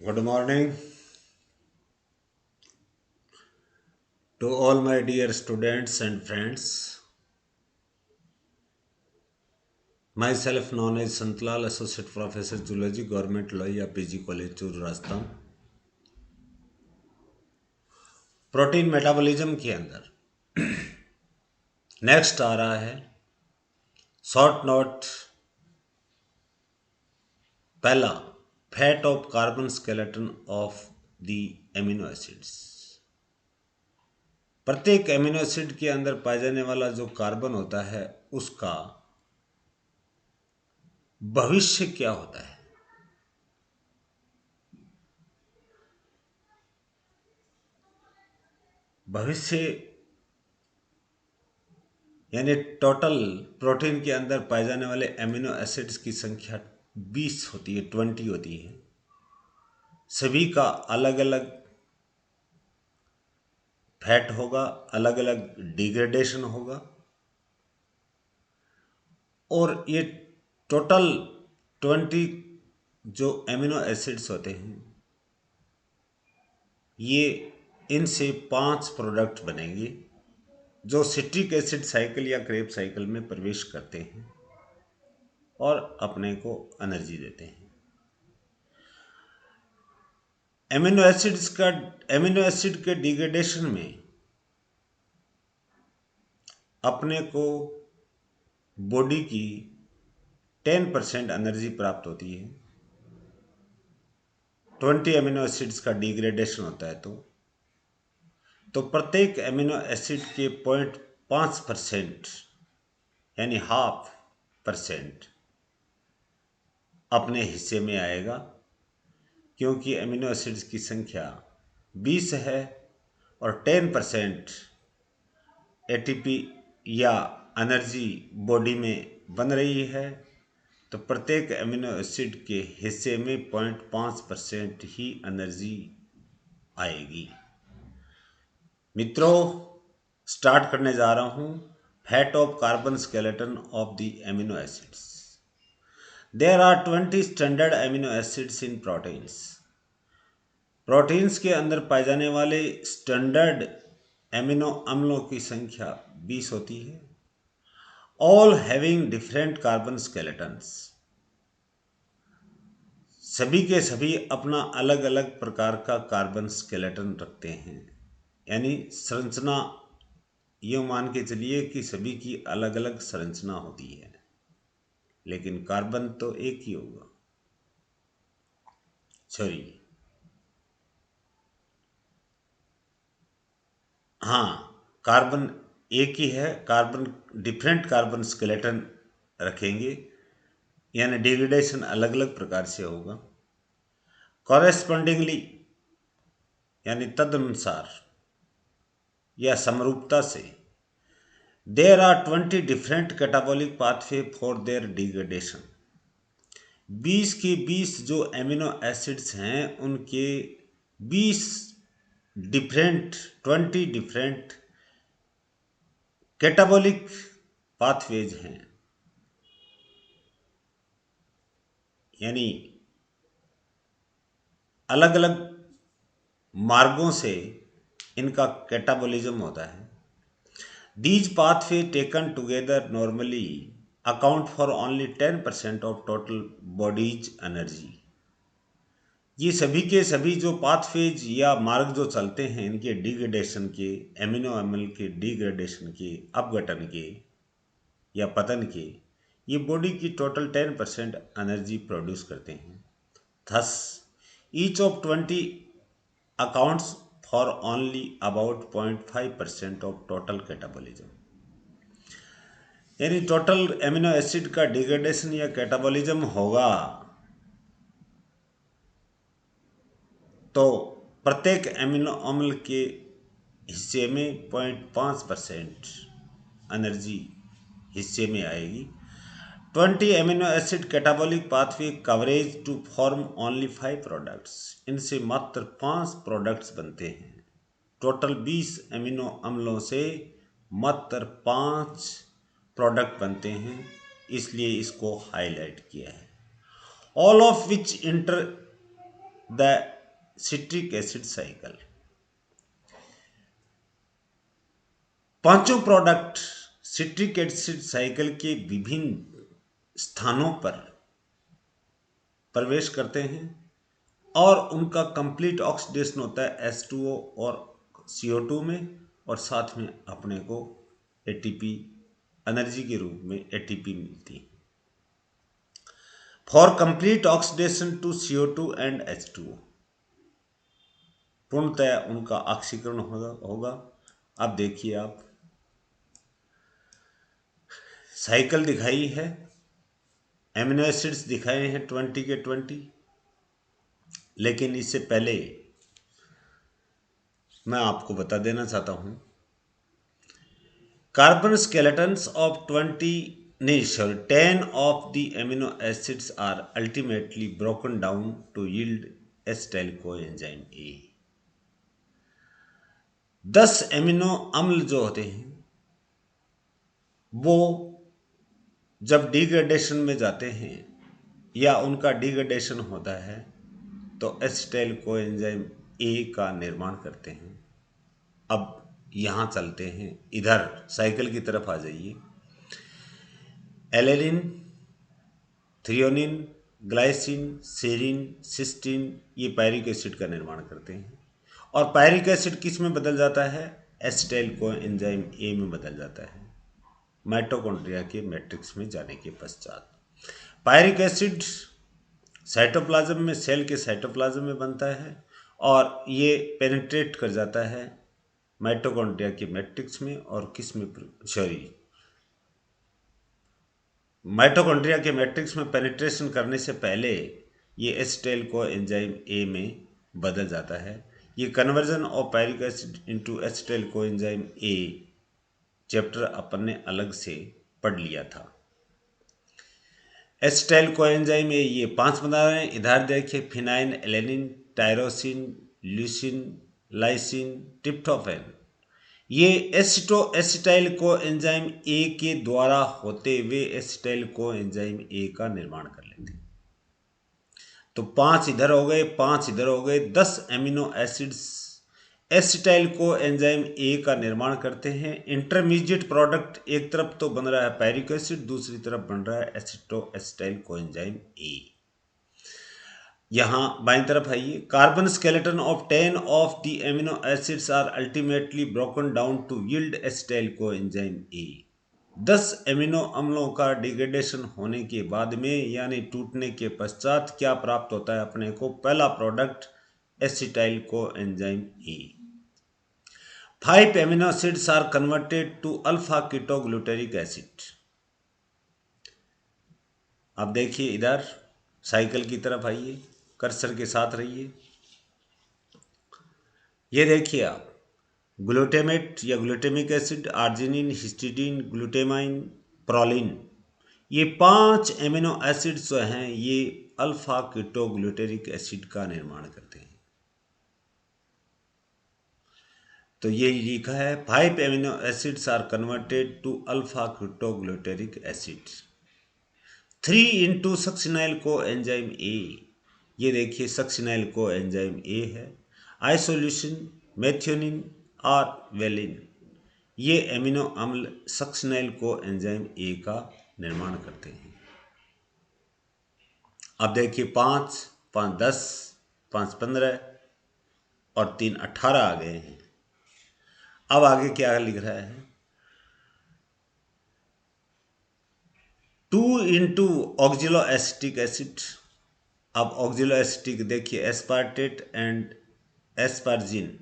Good morning to all my dear students and friends. Myself known as Santlal, Associate Professor Zoology, Government Loya PG College, Chur, Rajasthan. Protein metabolism के अंदर next आ रहा है short note. पहला, fat of carbon skeleton of the amino acids. प्रत्येक amino acid के अंदर पाए जाने वाला जो कार्बन होता है उसका भविष्य क्या होता है। भविष्य यानी टोटल प्रोटीन के अंदर पाए जाने वाले एमिनो एसिड्स की संख्या 20 होती है, 20 होती है। सभी का अलग अलग फैट होगा, अलग अलग डिग्रेडेशन होगा और ये टोटल 20 जो एमिनो एसिड्स होते हैं ये इनसे 5 प्रोडक्ट बनेंगे जो सिट्रिक एसिड साइकिल या क्रेब साइकिल में प्रवेश करते हैं और अपने को एनर्जी देते हैं। एमिनो एसिड के डिग्रेडेशन में अपने को बॉडी की 10% एनर्जी प्राप्त होती है। 20 एमिनो एसिड्स का डिग्रेडेशन होता है तो प्रत्येक एमिनो एसिड के 0.5% यानी 0.5% अपने हिस्से में आएगा, क्योंकि एमिनो एसिड्स की संख्या 20 है और 10% एटीपी या एनर्जी बॉडी में बन रही है, तो प्रत्येक एमिनो एसिड के हिस्से में 0.5% ही एनर्जी आएगी। मित्रों, स्टार्ट करने जा रहा हूं fate of carbon skeleton of the amino acids. There are 20 standard amino acids in proteins. Proteins के अंदर पाए जाने वाले स्टैंडर्ड एमिनो अम्लों की संख्या 20 होती है। All having different carbon skeletons. सभी के सभी अपना अलग अलग प्रकार का कार्बन स्केलेटन रखते हैं, यानी संरचना। ये मान के चलिए कि सभी की अलग अलग संरचना होती है, लेकिन कार्बन तो एक ही होगा। सॉरी, हाँ, कार्बन एक ही है। कार्बन डिफरेंट कार्बन स्केलेटन रखेंगे, यानी डिग्रेडेशन अलग अलग प्रकार से होगा। कॉरेस्पॉन्डिंगली यानी तदनुसार या समरूपता से there are 20 different catabolic pathway for their degradation. 20 के 20 जो एमिनो एसिड्स हैं उनके 20 डिफरेंट 20 डिफरेंट कैटाबॉलिक पाथवेज हैं, यानी अलग अलग मार्गों से इनका कैटाबॉलिज्म होता है। These pathways taken together normally account for only 10% of total body's energy। ये सभी के सभी जो पाथवेज या मार्ग जो चलते हैं इनके डिग्रेडेशन के, एमिनो एमिल के डिग्रेडेशन के, अपघटन के या पतन के, ये बॉडी की टोटल 10% एनर्जी प्रोड्यूस करते हैं। Thus each of 20 accounts for only about 0.5% of total catabolism. यानी टोटल एमिनो एसिड का डिग्रेडेशन या कैटाबॉलिज्म होगा तो प्रत्येक एमिनो अम्ल के हिस्से में 0.5% एनर्जी हिस्से में आएगी। 20 amino acid catabolic pathway converge to form only 5 products. इनसे मात्र 5 प्रोडक्ट्स बनते हैं। टोटल 20 एमिनो अम्लों से मात्र 5 प्रोडक्ट बनते हैं, इसलिए इसको हाईलाइट किया है। All of which the citric acid cycle. पांचों प्रोडक्ट सिट्रिक एसिड साइकिल के विभिन्न स्थानों पर प्रवेश करते हैं और उनका कंप्लीट ऑक्सीडेशन होता है H2O और CO2 में, और साथ में अपने को ATP एनर्जी के रूप में ATP मिलती है। For complete oxidation to CO2 and H2O, पूर्णतः उनका ऑक्सीकरण होगा। अब देखिए, आप साइकिल दिखाई है, एमिनो एसिड्स दिखाए हैं 20 के 20, लेकिन इससे पहले मैं आपको बता देना चाहता हूं, carbon skeletons of 10 of the amino acids are ultimately broken down to yield acetyl coenzyme A। 10 amino अम्ल जो होते हैं वो जब डिग्रेडेशन में जाते हैं या उनका डिग्रेडेशन होता है तो एसिटाइल कोएंजाइम ए का निर्माण करते हैं। अब यहाँ चलते हैं, इधर साइकिल की तरफ आ जाइए। Alanine, threonine, glycine, serine, cysteine, ये पायरिक एसिड का निर्माण करते हैं। और पायरिक एसिड किस में बदल जाता है? एसिटाइल कोएंजाइम ए में बदल जाता है माइटोकॉन्ड्रिया के मैट्रिक्स में जाने के पश्चात। पायरिक एसिड साइटोप्लाज्म में, सेल के साइटोप्लाज्म में बनता है और ये पेनिट्रेट कर जाता है माइटोकॉन्ड्रिया के मैट्रिक्स में, और किस में, माइटोकॉन्ड्रिया के मैट्रिक्स में पेनिट्रेशन करने से पहले ये एसिटाइल कोएंजाइम ए में बदल जाता है। ये conversion of pyruvic acid into acetyl coenzyme A chapter अपन ने अलग से पढ़ लिया था। एसिटाइल कोएंजाइम ए ये 5 बना रहे हैं। इधर देखिए, फिनाइन, alanine, tyrosine, leucine, lysine, tryptophan, ये एसिटाइल कोएंजाइम ए के द्वारा होते हुए एसिटाइल कोएंजाइम ए का निर्माण कर लेते हैं। तो 5 इधर हो गए, 5 इधर हो गए। 10 amino acids acetyl coenzyme A का निर्माण करते हैं। इंटरमीडिएट प्रोडक्ट एक तरफ तो बन रहा है पायरिक एसिड, दूसरी तरफ बन रहा है एसिटाइल कोएंजाइम ए। यहां बाईं तरफ आइए। Carbon skeleton of 10 of the amino acids are ultimately broken down to yield acetyl coenzyme A. 10 amino अम्लों का डिग्रेडेशन होने के बाद में, यानी टूटने के पश्चात, क्या प्राप्त होता है अपने को? पहला product acetyl coenzyme A. 5 amino acids are converted to alpha ketoglutaric acid। अब देखिए, इधर साइकिल की तरफ आइए, कर्सर के साथ रहिए। ये देखिए आप, ग्लूटेमेट या glutamic acid, arginine, histidine, glutamine, proline, ये 5 एमिनो एसिड्स जो हैं ये अल्फा कीटोग्लूटेरिक एसिड का निर्माण करते हैं। तो ये लिखा है 5 amino acids are converted to alpha ketoglutaric acid. 3 into succinyl coenzyme A, ये देखिए सक्सिनाइल कोएंजाइम ए है। आइसोल्यूसिन, मेथियोनिन और वेलिन, ये एमिनो अम्ल सक्सिनाइल कोएंजाइम ए का निर्माण करते हैं। अब देखिए, 5, 5 10, 5 15 और 3 18 आ गए हैं। अब आगे क्या लिख रहा है? 2 इंटू ऑक्जिलो एसिटिक एसिड। अब ऑक्जिलो एसिटिक देखिए, एस्पार्टेट एंड एस्पार्जिन,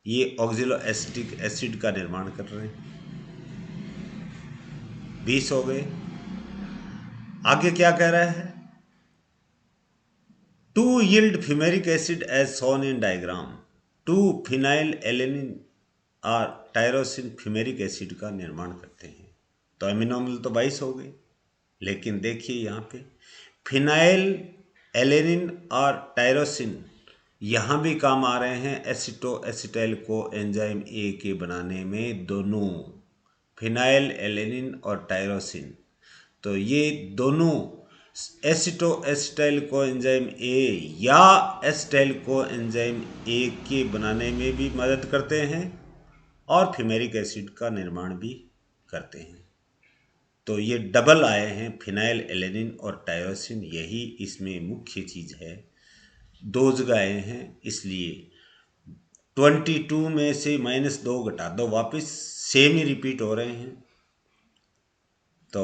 ये ऑक्जिलो एसिटिक एसिड का निर्माण कर रहे हैं। 20 हो गए। आगे क्या कह रहा है? 2 yield fumaric acid as shown in diagram। 2 phenyl alanine और टायरोसिन फ्यूमेरिक एसिड का निर्माण करते हैं। तो एमिनो अम्ल तो 22 हो गए, लेकिन देखिए यहाँ पे फिनाइल एलेनिन और टायरोसिन यहाँ भी काम आ रहे हैं एसिटाइल कोएंजाइम ए के बनाने में। दोनों फिनाइल एलेनिन और टायरोसिन, तो ये दोनों एसिटो एसिटाइल कोएंजाइम ए या एसिटाइल कोएंजाइम ए के बनाने में भी मदद करते हैं और फ्यूमेरिक एसिड का निर्माण भी करते हैं। तो ये डबल आए हैं, फिनाइल एलेनिन और टायरोसिन, यही इसमें मुख्य चीज़ है। दो जगह आए हैं, इसलिए 22 में से -2 घटा दो, वापस सेम ही रिपीट हो रहे हैं, तो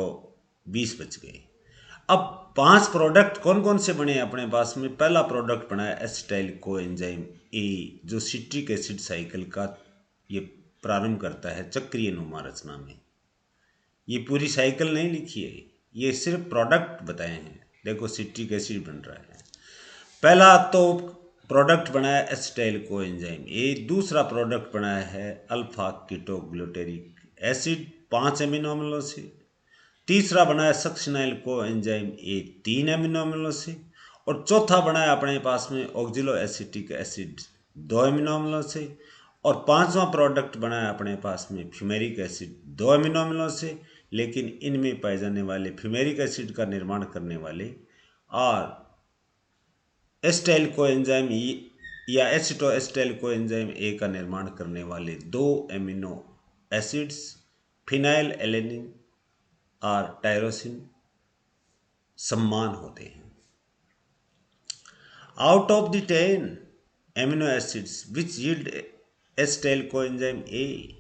20 बच गए। अब 5 प्रोडक्ट कौन कौन से बने अपने पास में? पहला प्रोडक्ट बना है एसिटाइल कोएंजाइम ए, जो सिट्रिक एसिड साइकिल का ये प्रारंभ करता है चक्रीय नुमा रचना में। ये पूरी साइकिल नहीं लिखी है, ये सिर्फ प्रोडक्ट बताए हैं। देखो सिट्रिक एसिड बन रहा है। पहला तो प्रोडक्ट बनाया एसिटाइल कोएंजाइम ए, दूसरा प्रोडक्ट बनाया है अल्फा कीटोग्लूटेरिक एसिड 5 एमिनो अम्लों से, तीसरा बनाया सक्सिनाइल कोएंजाइम ए 3 एमिनो अम्लों से, और चौथा बनाया अपने पास में ऑक्जिलो एसिटिक एसिड 2 एमिनो अम्लों से, और पांचवा प्रोडक्ट बनाया अपने पास में फ्यूमेरिक एसिड 2 एमिनो अम्लों से। लेकिन इनमें पाए जाने वाले फ्यूमेरिक एसिड का निर्माण करने वाले और एसिटाइल कोएंजाइम या एसिटो एसिटाइल कोएंजाइम ए का निर्माण करने वाले 2 एमिनो एसिड्स फिनाइल एलेनिन और टायरोसिन समान होते हैं। Out of the 10 amino acids which yield acetyl coenzyme A,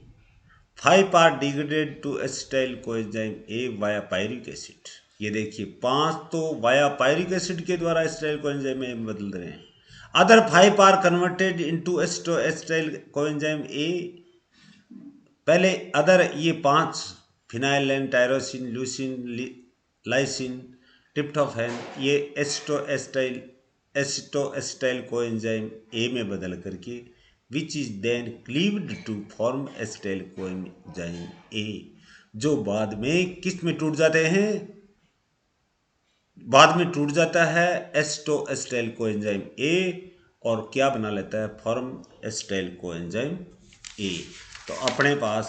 5 are degraded to acetyl coenzyme A via pyruvic acid. ये देखिए 5 तो वाया पायरिक एसिड के द्वारा एसिटाइल कोएंजाइम में बदल रहे हैं। Other 5 are converted into acetoacetyl coenzyme A. पहले अदर ये 5 phenyl tyrosine leucine lysine tryptophan ये एसिटो एसिटाइल कोएंजाइम ए में बदल करके which is then cleaved to form acetyl coenzyme A, जो बाद में किस में टूट जाते हैं? बाद में टूट जाता है एसिटो एसिटाइल कोएंजाइम ए, और क्या बना लेता है? फॉर्म एसिटाइल कोएंजाइम ए। तो अपने पास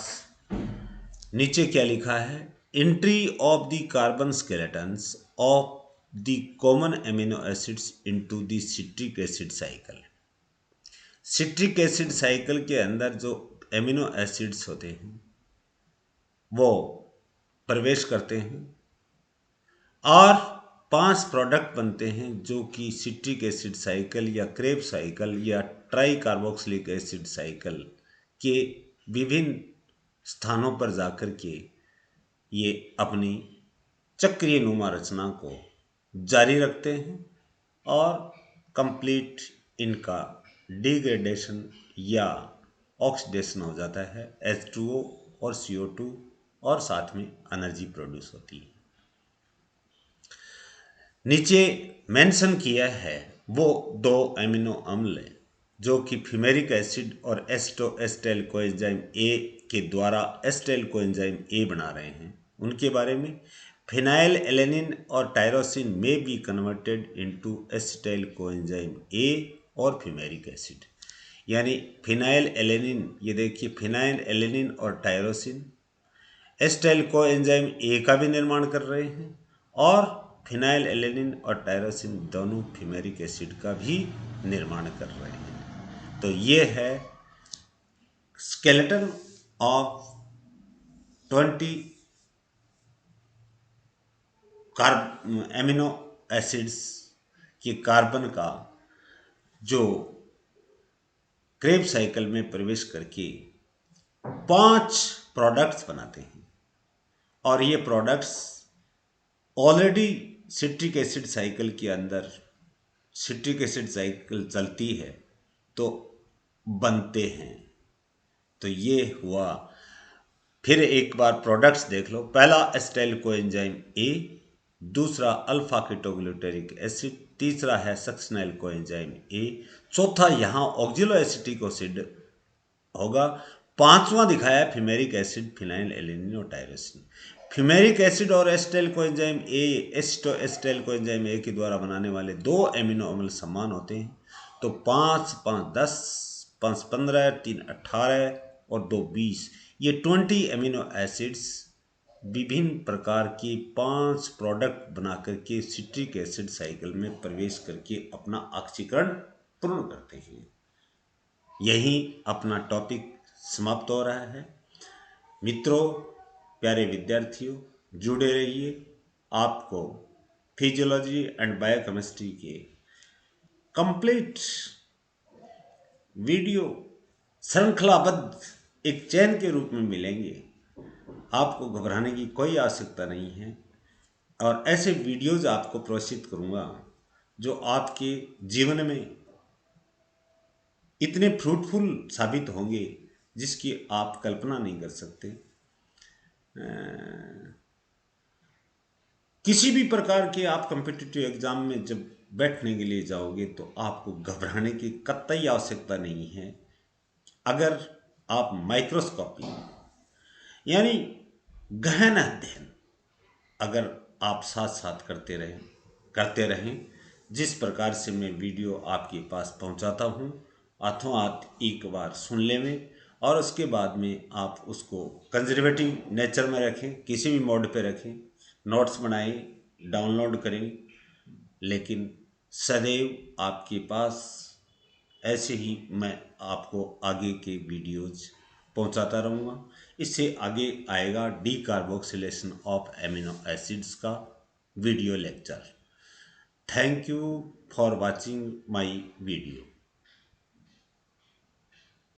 नीचे क्या लिखा है? Entry of the carbon skeletons of the common amino acids into the citric acid cycle. Citric acid cycle के अंदर जो एमिनो एसिड्स होते हैं वो प्रवेश करते हैं और 5 प्रोडक्ट बनते हैं, जो कि सिट्रिक एसिड साइकिल या क्रेब्स साइकिल या ट्राई कार्बोक्सिलिक एसिड साइकिल के विभिन्न स्थानों पर जाकर के ये अपनी चक्रीय नुमा रचना को जारी रखते हैं और कंप्लीट इनका डिग्रेडेशन या ऑक्सीडेशन हो जाता है H2O और CO2, और साथ में एनर्जी प्रोड्यूस होती है। नीचे मेंशन किया है वो 2 एमिनो अम्ल जो कि फ्यूमेरिक एसिड और एसिटो एसिटाइल कोएंजाइम ए के द्वारा एसिटाइल कोएंजाइम ए बना रहे हैं, उनके बारे में। फिनाइल एलेनिन और टायरोसिन में be converted into acetyl coenzyme ए और फ्यूमेरिक एसिड। यानी फिनाइल एलेनिन, ये देखिए फिनाइल एलेनिन और टायरोसिन एसिटाइल कोएंजाइम ए का भी निर्माण कर रहे हैं, और फिनाइल एलेनिन और टायरोसिन दोनों फ्यूमेरिक एसिड का भी निर्माण कर रहे हैं। तो ये है स्केलेटन ऑफ 20 एमिनो एसिड्स के कार्बन का, जो क्रेब साइकिल में प्रवेश करके 5 प्रोडक्ट्स बनाते हैं, और ये products already citric acid cycle के अंदर, सिट्रिक एसिड साइकिल चलती है तो बनते हैं। तो ये हुआ। फिर एक बार प्रोडक्ट्स देख लो। पहला एसिटाइल कोएंजाइम ए, दूसरा अल्फा कीटोग्लूटेरिक एसिड, तीसरा है सक्सिनाइल कोएंजाइम ए, चौथा यहाँ ऑक्जिलो एसिटिक एसिड होगा, पांचवा दिखाया फ्यूमेरिक एसिड, फिनाइल एलेनिन और टायरोसिन। फ्यूमेरिक एसिड और acetyl coenzyme A, एसिटो acetyl coenzyme A के द्वारा बनाने वाले 2 एमिनो अम्ल समान होते हैं। तो 5 5 10, 5 15, 3 18 और 2 20, ये 20 एमिनो एसिड्स विभिन्न प्रकार के 5 प्रोडक्ट बना करके सिट्रिक एसिड साइकिल में प्रवेश करके अपना ऑक्सीकरण पूर्ण करते हैं। यही अपना टॉपिक समाप्त हो रहा है। मित्रों, प्यारे विद्यार्थियों, जुड़े रहिए। आपको फिजियोलॉजी एंड बायोकेमिस्ट्री के कंप्लीट वीडियो श्रृंखलाबद्ध एक चैन के रूप में मिलेंगे। आपको घबराने की कोई आवश्यकता नहीं है और ऐसे वीडियोज आपको प्रोत्साहित करूंगा जो आपके जीवन में इतने फ्रूटफुल साबित होंगे जिसकी आप कल्पना नहीं कर सकते। किसी भी प्रकार के आप कॉम्पिटिटिव एग्जाम में जब बैठने के लिए जाओगे तो आपको घबराने की कतई आवश्यकता नहीं है। अगर आप माइक्रोस्कोपी यानी गहन अध्ययन अगर आप साथ साथ करते रहें जिस प्रकार से मैं वीडियो आपके पास पहुंचाता हूं, अथवा आप एक बार सुन लें और उसके बाद में आप उसको कंजर्वेटिव नेचर में रखें, किसी भी मोड पे रखें, नोट्स बनाएं, डाउनलोड करें, लेकिन सदैव आपके पास ऐसे ही मैं आपको आगे के वीडियोज पहुंचाता रहूँगा। इससे आगे आएगा decarboxylation of amino acids का video lecture. Thank you for watching my video.